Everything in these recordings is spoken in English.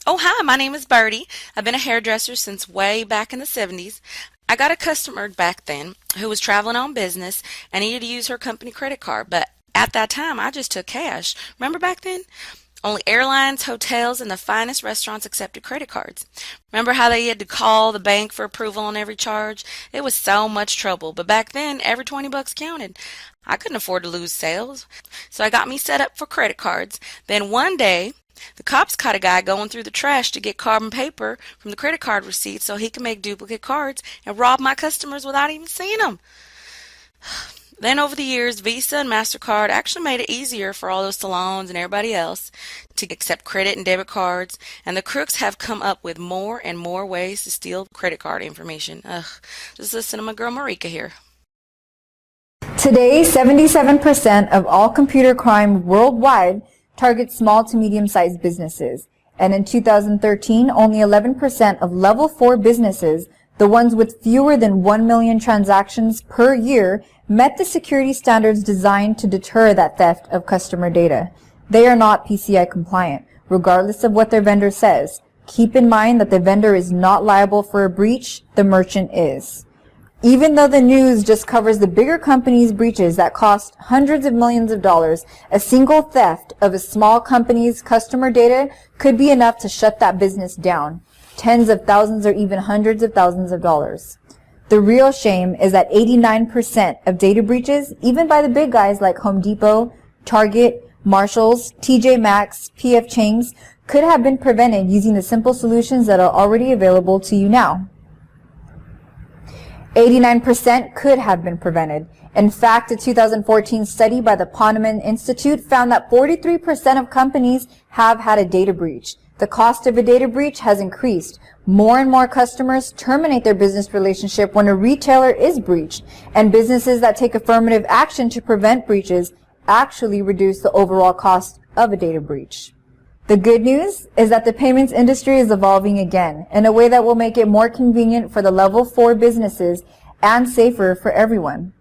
Oh, hi, my name is Bertie. I've been a hairdresser since way back in the 70s. I got a customer back then who was traveling on business and needed to use her company credit card, but at that time I just took cash. Remember back then? Only airlines, hotels, and the finest restaurants accepted credit cards. Remember how they had to call the bank for approval on every charge? It was so much trouble, but back then every 20 bucks counted. I couldn't afford to lose sales, so I got me set up for credit cards. Then one day, the cops caught a guy going through the trash to get carbon paper from the credit card receipts so he could make duplicate cards and rob my customers without even seeing them. Then over the years, Visa and MasterCard actually made it easier for all those salons and everybody else to accept credit and debit cards, and the crooks have come up with more and more ways to steal credit card information. Ugh, just listen to my girl Marica here. Today, 77% of all computer crime worldwide targets small to medium-sized businesses. And in 2013, only 11% of level 4 businesses, the ones with fewer than 1 million transactions per year, met the security standards designed to deter that theft of customer data. They are not PCI compliant, regardless of what their vendor says. Keep in mind that the vendor is not liable for a breach, the merchant is. Even though the news just covers the bigger companies' breaches that cost hundreds of millions of dollars, a single theft of a small company's customer data could be enough to shut that business down. Tens of thousands or even hundreds of thousands of dollars. The real shame is that 89% of data breaches, even by the big guys like Home Depot, Target, Marshalls, TJ Maxx, PF Chang's, could have been prevented using the simple solutions that are already available to you now. 89% could have been prevented. In fact, a 2014 study by the Ponemon Institute found that 43% of companies have had a data breach. The cost of a data breach has increased. More and more customers terminate their business relationship when a retailer is breached, and businesses that take affirmative action to prevent breaches actually reduce the overall cost of a data breach. The good news is that the payments industry is evolving again in a way that will make it more convenient for the level 4 businesses and safer for everyone.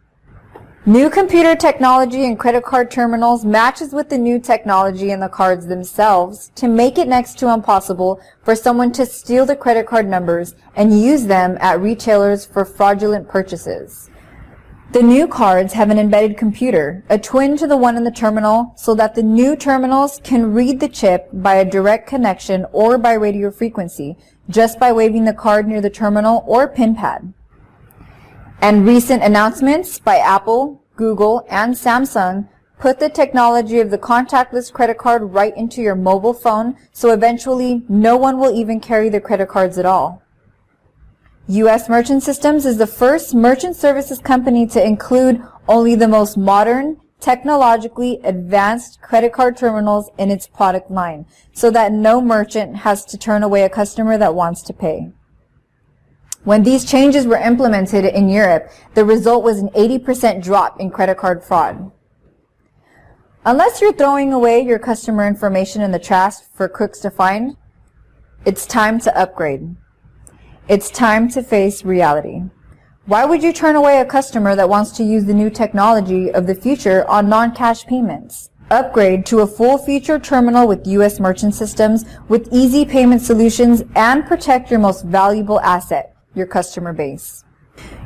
New computer technology and credit card terminals matches with the new technology in the cards themselves to make it next to impossible for someone to steal the credit card numbers and use them at retailers for fraudulent purchases. The new cards have an embedded computer, a twin to the one in the terminal, so that the new terminals can read the chip by a direct connection or by radio frequency, just by waving the card near the terminal or PIN pad. And recent announcements by Apple, Google, and Samsung put the technology of the contactless credit card right into your mobile phone, so eventually no one will even carry the credit cards at all. U.S. Merchant Systems is the first merchant services company to include only the most modern, technologically advanced credit card terminals in its product line, so that no merchant has to turn away a customer that wants to pay. When these changes were implemented in Europe, the result was an 80% drop in credit card fraud. Unless you're throwing away your customer information in the trash for crooks to find, it's time to upgrade. It's time to face reality. Why would you turn away a customer that wants to use the new technology of the future on non-cash payments? Upgrade to a full-featured terminal with U.S. Merchant Systems with easy payment solutions and protect your most valuable asset, your customer base.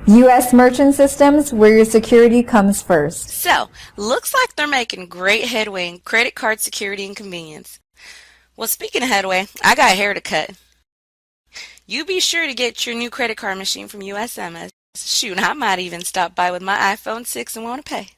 U.S. Merchant Systems, where your security comes first. So, looks like they're making great headway in credit card security and convenience. Well, speaking of headway, I got hair to cut. You be sure to get your new credit card machine from USMS. Shoot, I might even stop by with my iPhone 6 and want to pay.